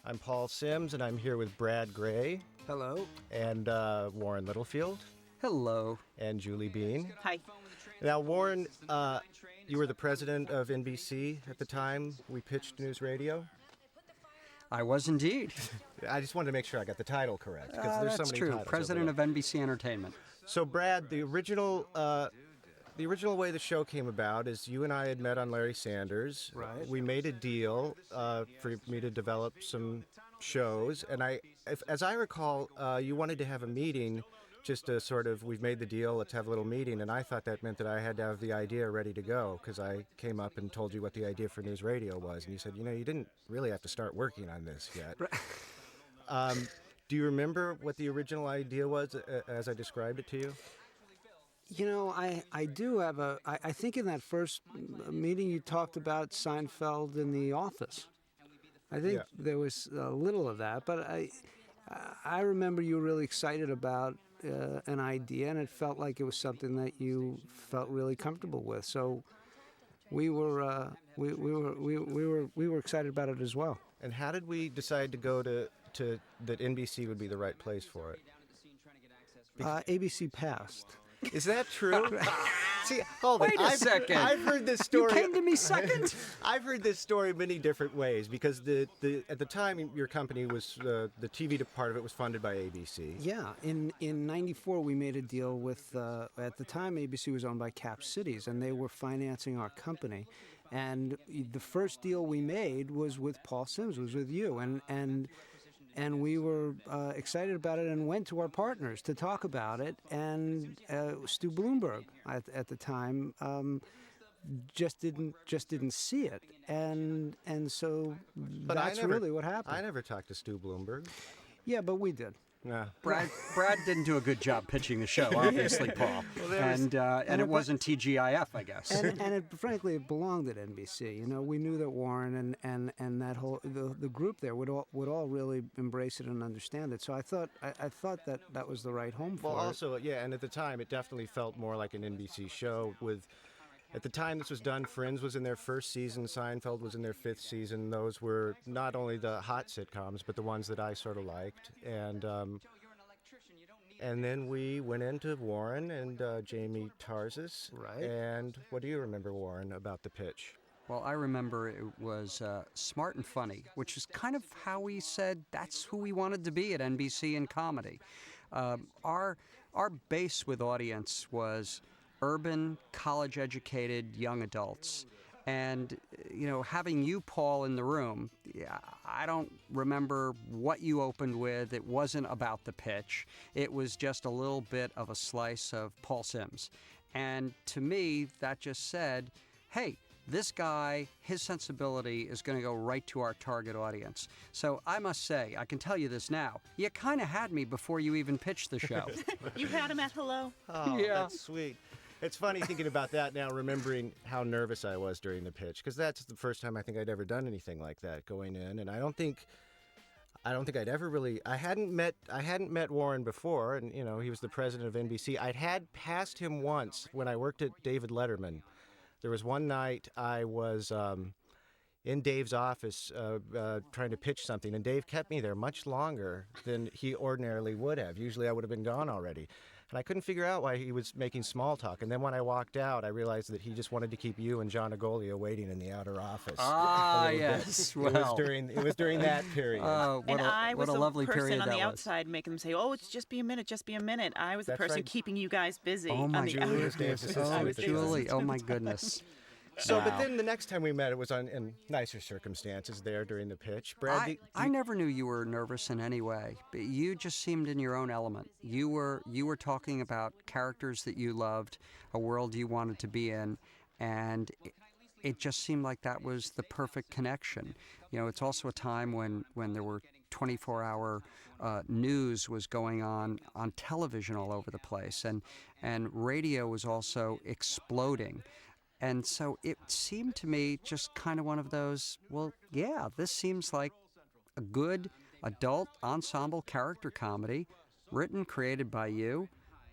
I'm Paul Sims, and I'm here with Brad Gray. Hello. And Warren Littlefield. Hello. And Julie Bean. Hi. Now, Warren, you were the president of NBC at the time we pitched NewsRadio. I was indeed. I just wanted to make sure I got the title correct, because there's so That's many true. titles. President of NBC Entertainment. So, Brad, the original way the show came about is you and I had met on Larry Sanders. Right. We made a deal for me to develop some shows, and as I recall, you wanted to have a meeting, just to sort of, we've made the deal, let's have a little meeting, and I thought that meant that I had to have the idea ready to go, because I came up and told you what the idea for NewsRadio was, and you said, you didn't really have to start working on this yet. Do you remember what the original idea was as I described it to you? I do have I think in that first meeting you talked about Seinfeld in The Office. I think there was a little of that, but I remember you were really excited about an idea, and it felt like it was something that you felt really comfortable with. So we were excited about it as well. And how did we decide to go to that NBC would be the right place for it? ABC passed. Is that true? See, hold on. Wait a second. I've heard this story. You came to me second? I've heard this story many different ways, because at the time your company was the TV part of it was funded by ABC. Yeah, in '94 we made a deal with at the time ABC was owned by Cap Cities, and they were financing our company. And the first deal we made was with Paul Sims, was with you, and we were excited about it and went to our partners to talk about it. And Stu Bloomberg at the time just didn't see it, and so that's really what happened. I never talked to Stu Bloomberg. Yeah, but we did. Yeah. Brad didn't do a good job pitching the show, obviously, Paul. And it wasn't TGIF, I guess. And frankly, it belonged at NBC. We knew that Warren and that whole the group there would all really embrace it and understand it. So I thought that was the right home for it. Well, also, yeah, and at the time, it definitely felt more like an NBC show with. At the time this was done, Friends was in their first season, Seinfeld was in their fifth season. Those were not only the hot sitcoms, but the ones that I sort of liked. And then we went into Warren and Jamie Tarsis. Right. And what do you remember, Warren, about the pitch? Well, I remember it was smart and funny, which is kind of how we said that's who we wanted to be at NBC in comedy. Our base with audience was urban, college-educated young adults. And, having you, Paul, in the room, I don't remember what you opened with. It wasn't about the pitch. It was just a little bit of a slice of Paul Sims. And to me, that just said, hey, this guy, his sensibility is going to go right to our target audience. So I must say, I can tell you this now, you kind of had me before you even pitched the show. You had him at hello? Oh, yeah. That's sweet. It's funny thinking about that now, remembering how nervous I was during the pitch, because that's the first time I think I'd ever done anything like that going in, and I don't think I'd ever really. I hadn't met Warren before, and he was the president of NBC. I'd had passed him once when I worked at David Letterman. There was one night I was in Dave's office trying to pitch something, and Dave kept me there much longer than he ordinarily would have. Usually I would have been gone already. And I couldn't figure out why he was making small talk. And then when I walked out, I realized that he just wanted to keep you and John Agolia waiting in the outer office. Ah, yes. Well, it was during that period. I was what a lovely the period person on that the was. outside making them say, "Oh, it's just be a minute, just be a minute." I was the That's person right. keeping you guys busy. Oh, my on the Julie outer- was Dave's assistant. I was Dave's Julie, assistant. oh my goodness. So, but then the next time we met, it was in nicer circumstances there during the pitch. Brad, I never knew you were nervous in any way, but you just seemed in your own element. You were talking about characters that you loved, a world you wanted to be in, and it just seemed like that was the perfect connection. It's also a time when there were 24-hour news was going on television all over the place, and radio was also exploding. And so it seemed to me just kind of one of those, well, yeah, this seems like a good adult ensemble character comedy, written, created by you,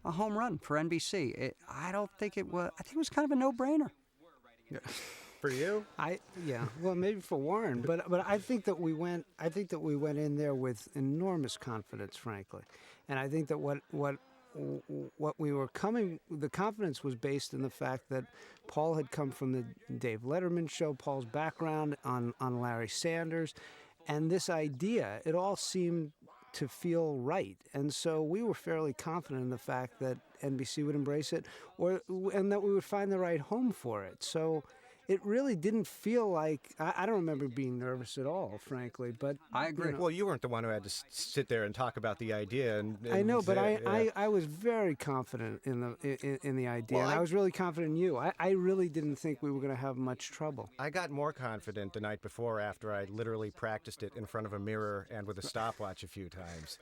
a home run for NBC. I think it was kind of a no-brainer. Yeah. For you? Well, maybe for Warren, but I think that we went in there with enormous confidence, frankly, and I think that what we were coming, the confidence was based in the fact that Paul had come from the Dave Letterman show, Paul's background on Larry Sanders, and this idea, it all seemed to feel right, and so we were fairly confident in the fact that NBC would embrace it, and that we would find the right home for it. So it really didn't feel like, I don't remember being nervous at all, frankly. But I agree. Well, you weren't the one who had to sit there and talk about the idea. And I know, but yeah. I was very confident in the idea. Well, and I was really confident in you. I really didn't think we were going to have much trouble. I got more confident the night before after I literally practiced it in front of a mirror and with a stopwatch a few times.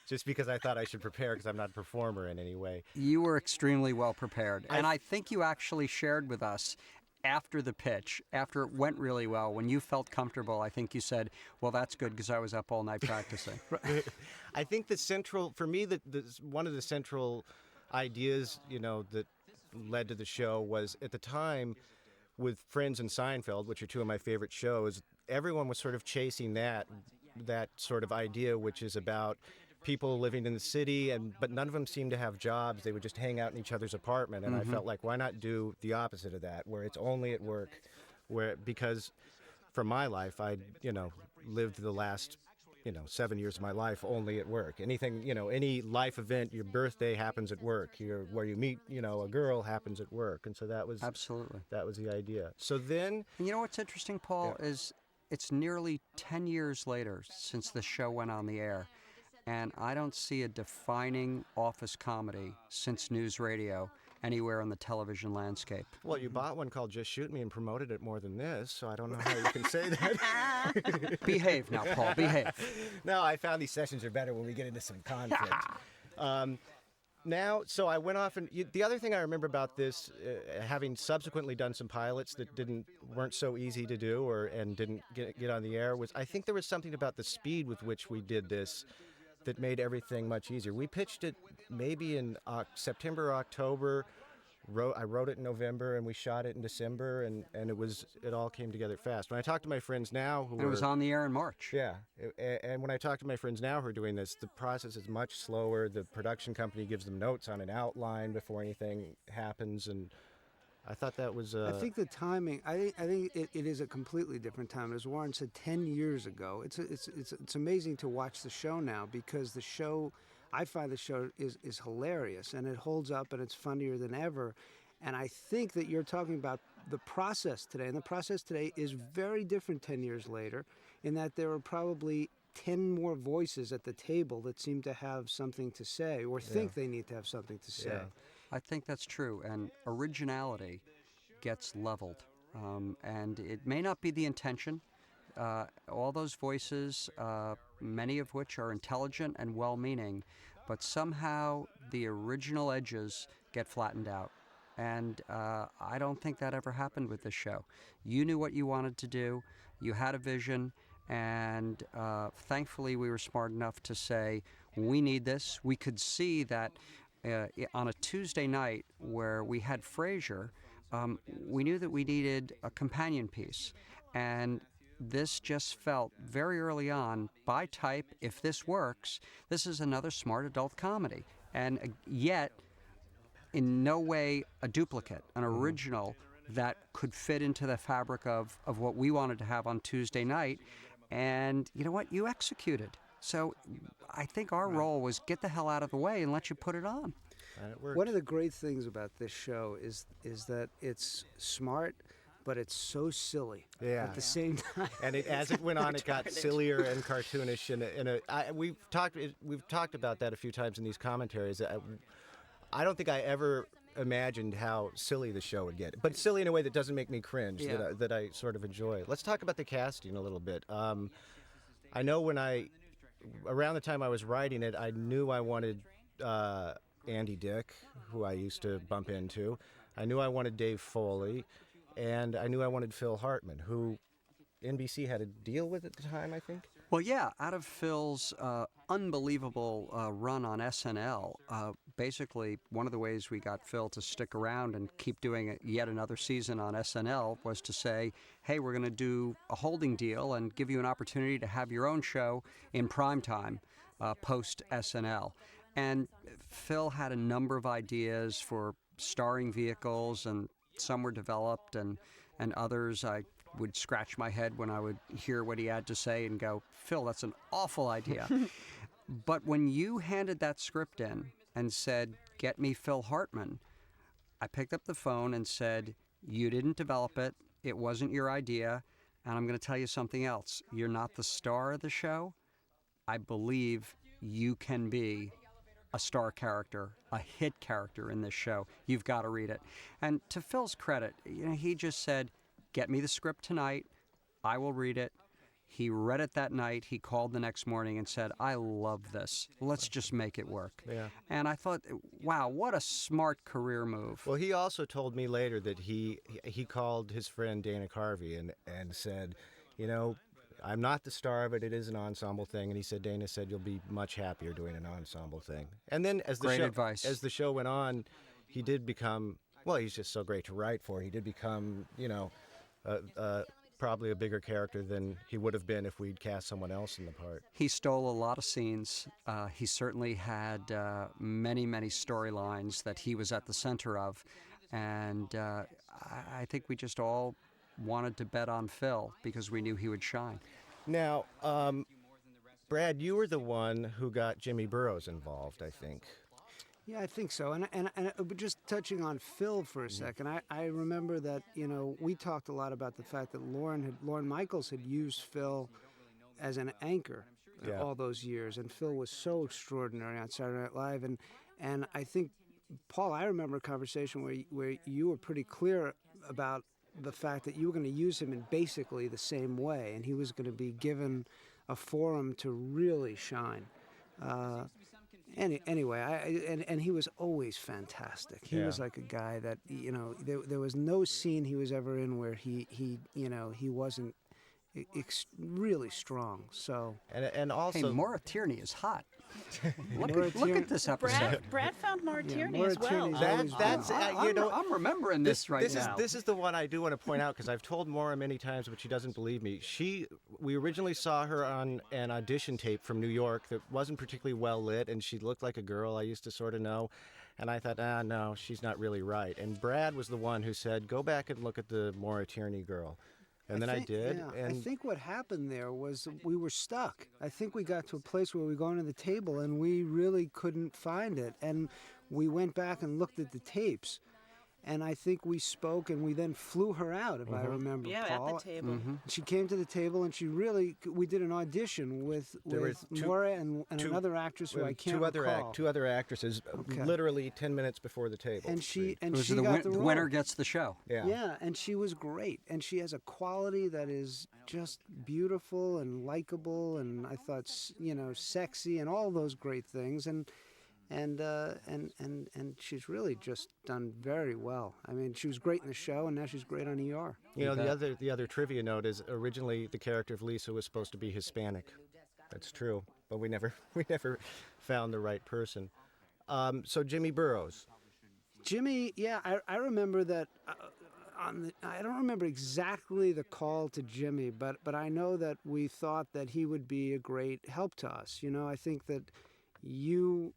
Just because I thought I should prepare because I'm not a performer in any way. You were extremely well prepared. And I think you actually shared with us after the pitch, after it went really well, when you felt comfortable, I think you said, well, that's good because I was up all night practicing. I think for me, one of the central ideas, that led to the show was at the time with Friends and Seinfeld, which are two of my favorite shows, everyone was sort of chasing that sort of idea, which is about people living in the city, but none of them seemed to have jobs. They would just hang out in each other's apartment, and I felt like, why not do the opposite of that, where it's only at work, because for my life, I lived the last 7 years of my life only at work. Anything, any life event, your birthday happens at work. Where you meet, a girl happens at work, and so that was absolutely the idea. So then, and you know what's interesting, Paul, is it's nearly 10 years later since the show went on the air. And I don't see a defining office comedy since NewsRadio anywhere in the television landscape. Well, you bought one called Just Shoot Me and promoted it more than this, so I don't know how you can say that. Behave now, Paul, behave. No, I found these sessions are better when we get into some conflict. So I went off, and the other thing I remember about this, having subsequently done some pilots that weren't so easy to do and didn't get on the air, was I think there was something about the speed with which we did this that made everything much easier. We pitched it maybe in September, October. I wrote it in November, and we shot it in December, and it all came together fast. When I talk to my friends now it was on the air in March. Yeah, and when I talk to my friends now who are doing this, the process is much slower. The production company gives them notes on an outline before anything happens, and I thought that was. I think the timing. I think it is a completely different time. As Warren said, 10 years ago, it's amazing to watch the show now, because the show, I find the show is hilarious, and it holds up, and it's funnier than ever. And I think that you're talking about the process today, and the process today is very different 10 years later, in that there are probably 10 more voices at the table that seem to have something to say, or think they need to have something to say. Yeah. I think that's true, and originality gets leveled, and it may not be the intention. All those voices, many of which are intelligent and well-meaning, but somehow the original edges get flattened out, and I don't think that ever happened with this show. You knew what you wanted to do, you had a vision, and thankfully we were smart enough to say, we need this. We could see that on a Tuesday night where we had Frasier, we knew that we needed a companion piece. And this just felt very early on, by type, if this works, this is another smart adult comedy. And yet, in no way a duplicate, an original that could fit into the fabric of what we wanted to have on Tuesday night. And you know what? You executed. So I think our role was get the hell out of the way and let you put it on. And it worked. One of the great things about this show is that it's smart, but it's so silly at the same time. And as it went on, it got sillier and cartoonish. We've talked about that a few times in these commentaries. I don't think I ever imagined how silly the show would get, but silly in a way that doesn't make me cringe, that I sort of enjoy. Let's talk about the casting a little bit. I know around the time I was writing it, I knew I wanted Andy Dick, who I used to bump into. I knew I wanted Dave Foley, and I knew I wanted Phil Hartman, who NBC had a deal with at the time, I think. Well, yeah, out of Phil's unbelievable run on SNL, basically one of the ways we got Phil to stick around and keep doing yet another season on SNL was to say, hey, we're going to do a holding deal and give you an opportunity to have your own show in primetime post SNL. And Phil had a number of ideas for starring vehicles, and some were developed, and others I would scratch my head when I would hear what he had to say and go, Phil, that's an awful idea. But when you handed that script in and said, get me Phil Hartman, I picked up the phone and said, you didn't develop it, it wasn't your idea, and I'm going to tell you something else. You're not the star of the show. I believe you can be a star character, a hit character in this show. You've got to read it. And to Phil's credit, he just said, get me the script tonight. I will read it. He read it that night. He called the next morning and said, I love this. Let's just make it work. Yeah. And I thought, wow, what a smart career move. Well, he also told me later that he called his friend Dana Carvey and said, I'm not the star of it. It is an ensemble thing. And he said, Dana said, you'll be much happier doing an ensemble thing. And then as the show went on, he did become, well, he's just so great to write for. He did become, probably a bigger character than he would have been if we'd cast someone else in the part. He stole a lot of scenes. He certainly had many, many storylines that he was at the center of. And I think we just all wanted to bet on Phil because we knew he would shine. Now, Brad, you were the one who got Jimmy Burrows involved, I think. Yeah, I think so. And just touching on Phil for a second, I remember that, we talked a lot about the fact that Lorne Michaels had used Phil as an anchor all those years, and Phil was so extraordinary on Saturday Night Live. And I think, Paul, I remember a conversation where you were pretty clear about the fact that you were going to use him in basically the same way, and he was going to be given a forum to really shine. Anyway, and he was always fantastic. He was like a guy that, there was no scene he was ever in where he wasn't really strong. So and also, hey, Maura Tierney is hot. Look at this episode. Brad found Maura Tierney Maura as well. Tierney's I'm remembering this right now. This is the one I do want to point out because I've told Maura many times, but she doesn't believe me. We originally saw her on an audition tape from New York that wasn't particularly well lit, and she looked like a girl I used to sort of know. And I thought, no, she's not really right. And Brad was the one who said, go back and look at the Maura Tierney girl. And I did. Yeah, I think what happened there was we were stuck. I think we got to a place where we go into the table and we really couldn't find it. And we went back and looked at the tapes. And I think we spoke, and we then flew her out, if I remember, Paul. At the table. She came to the table, and we did an audition with Maura and another actress who I can't recall. Two other actresses, literally 10 minutes before the table. And she got the role. Winner gets the show. Yeah, and she was great. And she has a quality that is just beautiful and likable, and I thought, sexy, and all those great things. And she's really just done very well. I mean, she was great in the show, and now she's great on ER. The other trivia note is originally the character of Lisa was supposed to be Hispanic. That's true, but we never found the right person. So Jimmy Burrows. Jimmy, yeah, I remember that. I don't remember exactly the call to Jimmy, but I know that we thought that he would be a great help to us. I think that. You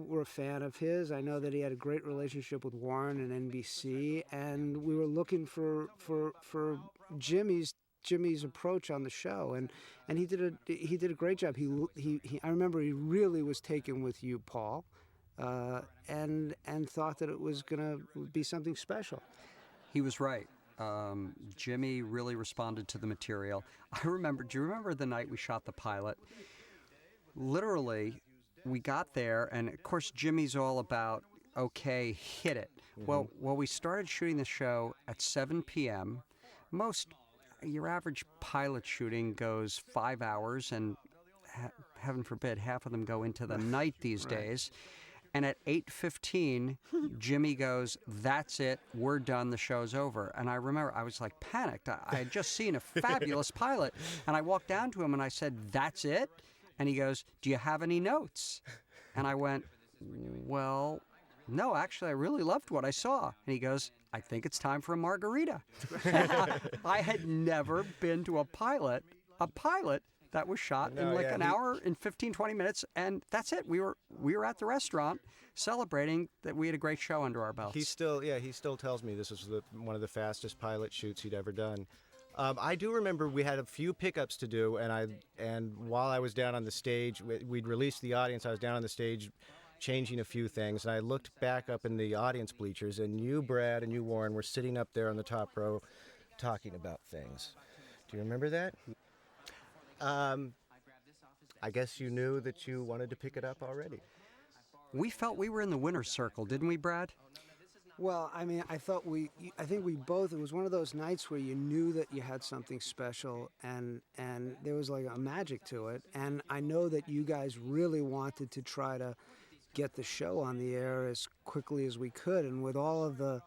were a fan of his. I know that he had a great relationship with Warren and NBC, and we were looking for Jimmy's approach on the show, and he did a great job. I remember he really was taken with you, Paul, and thought that it was gonna be something special. He was right. Jimmy really responded to the material. Do you remember the night we shot the pilot? Literally, we got there, and of course Jimmy's all about, okay, hit it. Well, we started shooting the show at 7 p.m. Your average pilot shooting goes 5 hours, and heaven forbid, half of them go into the night these days. And at 8:15, Jimmy goes, "That's it. We're done. The show's over." And I remember I was like panicked. I had just seen a fabulous pilot. And I walked down to him and I said, "That's it?" And he goes, "Do you have any notes?" And I went, "Well, no, actually, I really loved what I saw." And he goes, "I think it's time for a margarita." I had never been to a pilot that was shot in like an hour and 15, 20 minutes, and that's it. We were at the restaurant celebrating that we had a great show under our belts. He still tells me this was one of the fastest pilot shoots he'd ever done. I do remember we had a few pickups to do, and while I was down on the stage, we'd released the audience. I was down on the stage changing a few things, and I looked back up in the audience bleachers, and you, Brad, and you, Warren, were sitting up there on the top row talking about things. Do you remember that? I guess you knew that you wanted to pick it up already. We felt we were in the winner's circle, didn't we, Brad? Well, I mean, I think we both, it was one of those nights where you knew that you had something special and there was like a magic to it. And I know that you guys really wanted to try to get the show on the air as quickly as we could. And with all of the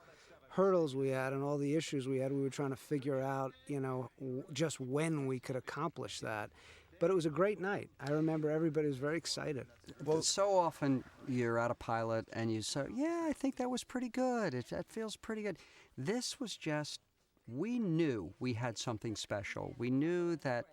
hurdles we had and all the issues we had, we were trying to figure out, just when we could accomplish that. But it was a great night. I remember everybody was very excited. Well, so often you're at a pilot and you say, "Yeah, I think that was pretty good. That feels pretty good." This was just, we knew we had something special. We knew that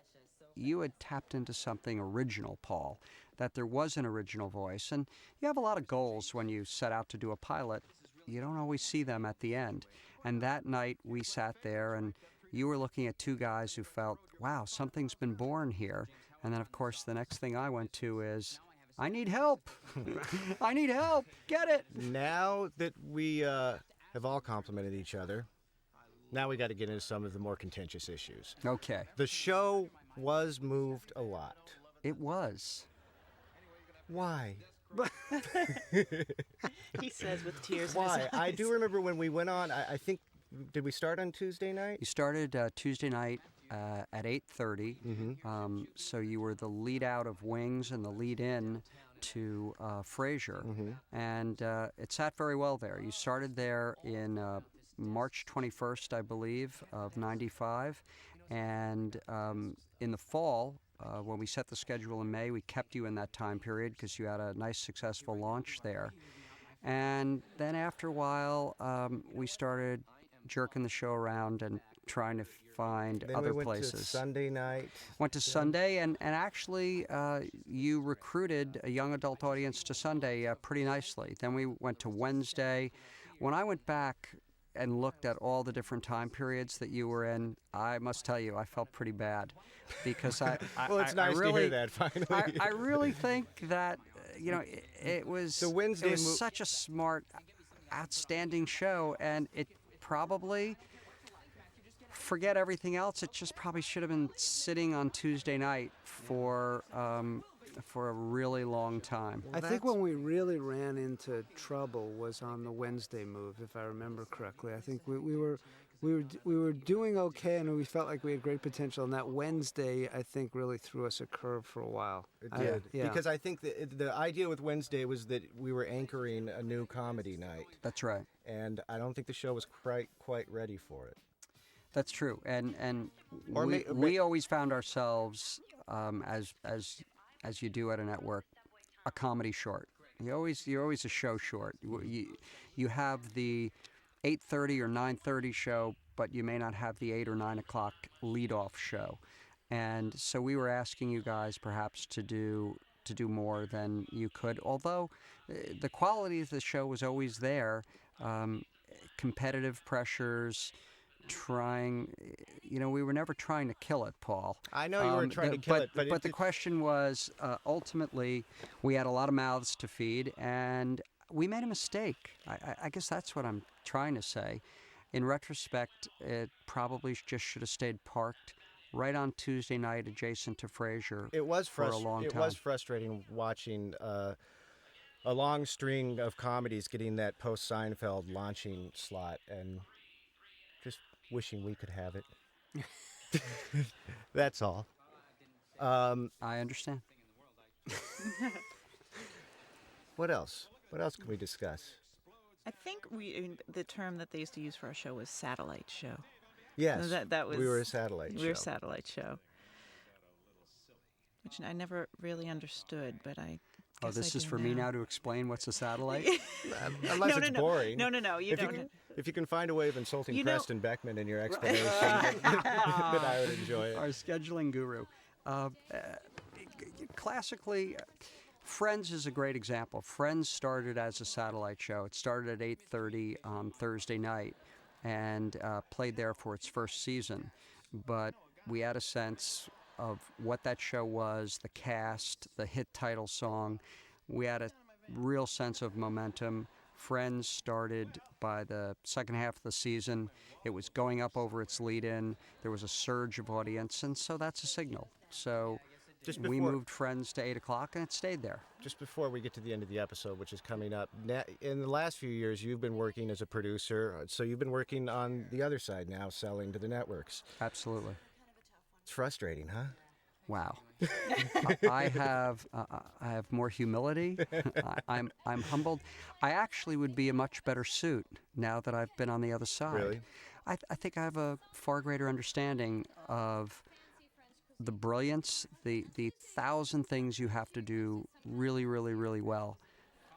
you had tapped into something original, Paul, that there was an original voice. And you have a lot of goals when you set out to do a pilot. You don't always see them at the end. And that night we sat there and you were looking at two guys who felt, wow, something's been born here. And then, of course, the next thing I went to is, I need help. I need help. Get it. Now that we have all complimented each other, now we got to get into some of the more contentious issues. Okay. The show was moved a lot. It was. Why? He says with tears in his Why? eyes. I do remember when we went on, I think, did we start on Tuesday night? You started Tuesday night at 8:30. Mm-hmm. So you were the lead out of Wings and the lead in to Frasier. Mm-hmm. And it sat very well there. You started there in March 21st, I believe, of 95. And in the fall, when we set the schedule in May, we kept you in that time period because you had a nice, successful launch there. And then after a while, we started jerking the show around and trying to find Then other we went places. to Sunday night. Went to Sunday, and actually you recruited a young adult audience to Sunday pretty nicely. Then we went to Wednesday. When I went back and looked at all the different time periods that you were in, I must tell you, I felt pretty bad. Because Well, it's nice to hear that, finally. I really think that, it was, The Wednesday such a smart, outstanding show, and it probably, forget everything else, it just probably should have been sitting on Tuesday night for a really long time. I think when we really ran into trouble was on the Wednesday move, if I remember correctly. I think we were doing okay, and we felt like we had great potential. And that Wednesday, I think, really threw us a curve for a while. It did. Because I think the idea with Wednesday was that we were anchoring a new comedy night. That's right. And I don't think the show was quite ready for it. That's true. And Or we always found ourselves, as you do at a network, a comedy short. You're always a show short. You have the 8:30 or 9:30 show, but you may not have the 8 or 9 o'clock leadoff show. And so we were asking you guys perhaps to do more than you could, although the quality of the show was always there. Competitive pressures, we were never trying to kill it, Paul. I know you weren't trying to kill it, but the question was, ultimately, we had a lot of mouths to feed, and we made a mistake. I guess that's what I'm trying to say. In retrospect, it probably just should have stayed parked right on Tuesday night adjacent to Frasier for a long time. It was frustrating watching a long string of comedies getting that post-Seinfeld launching slot and just wishing we could have it. That's all. I understand. What else? What else can we discuss? I think the term that they used to use for our show was satellite show. Yes, That was we were a satellite show. We were a satellite show, which I never really understood, but I. Oh, this is for me now to explain what's a satellite? Unless it's boring. No, you don't. If you can find a way of insulting Preston Beckman in your explanation, then I would enjoy it. Our scheduling guru. Classically, Friends is a great example. Friends started as a satellite show. It started at 8:30 on Thursday night and played there for its first season. But we had a sense of what that show was, the cast, the hit title song. We had a real sense of momentum. Friends started by the second half of the season. It was going up over its lead-in. There was a surge of audience, and so that's a signal. So we moved Friends to 8 o'clock, and it stayed there. Just before we get to the end of the episode, which is coming up, in the last few years, you've been working as a producer, so you've been working on the other side now, selling to the networks. Absolutely. It's frustrating, huh? Wow. I have more humility. I'm humbled. I actually would be a much better suit now that I've been on the other side. Really? I think I have a far greater understanding of the brilliance, the 1,000 things you have to do really, really, really well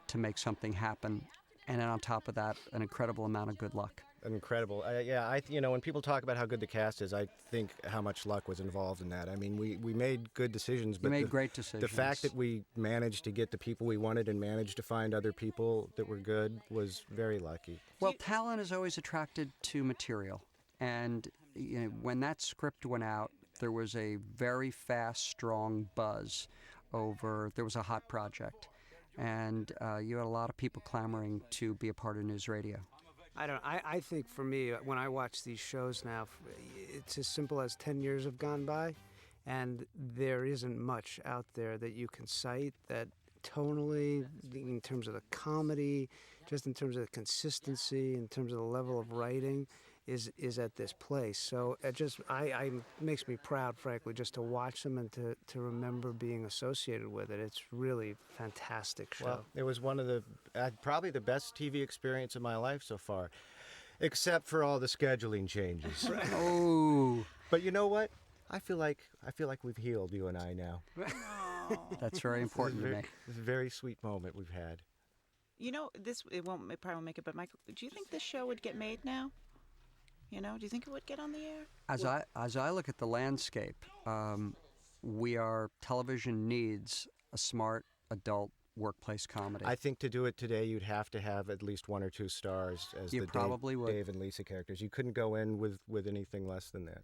to make something happen, and then on top of that, an incredible amount of good luck. Incredible. When people talk about how good the cast is, I think how much luck was involved in that. I mean, we made good decisions, but we made great decisions. The fact that we managed to get the people we wanted and managed to find other people that were good was very lucky. Well, talent is always attracted to material, and when that script went out, there was a very fast, strong buzz over. There was a hot project, and you had a lot of people clamoring to be a part of NewsRadio. I think for me, when I watch these shows now, it's as simple as 10 years have gone by, and there isn't much out there that you can cite that tonally, in terms of the comedy, just in terms of the consistency, in terms of the level of writing, is at this place. So it makes me proud, frankly, just to watch them and to remember being associated with it. It's really fantastic show. Well, it was one of the probably the best TV experience of my life so far, except for all the scheduling changes. Oh, but you know what? I feel like we've healed, you and I now. That's very important to me. It's a very sweet moment we've had. It probably won't make it, but Michael, do you think this show would get made now? Do you think it would get on the air? As I look at the landscape, television needs a smart adult workplace comedy. I think to do it today, you'd have to have at least one or two stars as Dave and Lisa characters. You couldn't go in with anything less than that.